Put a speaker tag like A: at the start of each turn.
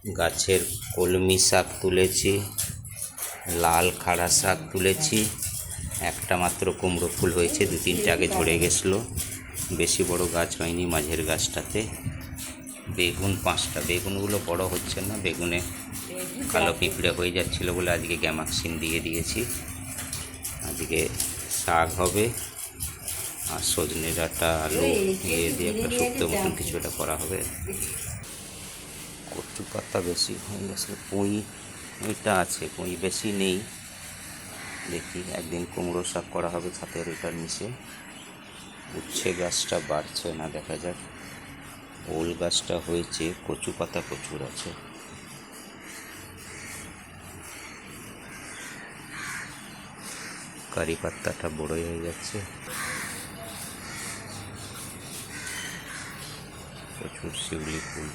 A: গাছের কলমি শাক তুলেছি, লাল খাড়া শাক তুলেছি। একটা মাত্র কুমড়ো ফুল হয়েছে, 2-3টে আগে ঝরে গেছিলো, বেশি বড় গাছ হয়নি মাঝের গাছটাতে। বেগুন 5টা, বেগুনগুলো বড় হচ্ছে না, বেগুনে কালো পিঁপড়ে হয়ে যাচ্ছিলো বলে আজকে গ্যামাক্সিন দিয়ে দিয়েছি। আজকে শাক হবে আর সজনে ডাঁটা আলু দিয়ে একটা শুক্তো মতন কিছু একটা করা হবে। কচু পাতা বেশি হয়ে গেছে, পুঁইটা আছে, পুঁই বেশি নেই। দেখি একদিন কুমড়ো শাক করা হবে ছাতের এটার নিচে। উচ্ছে গাছটা বাড়ছে না, দেখা যাক। ওল গাছটা হয়েছে, কচু পাতা প্রচুর আছে। কারি পাত্তাটা বড়ই হয়ে যাচ্ছে, প্রচুর শিউলি ফুল।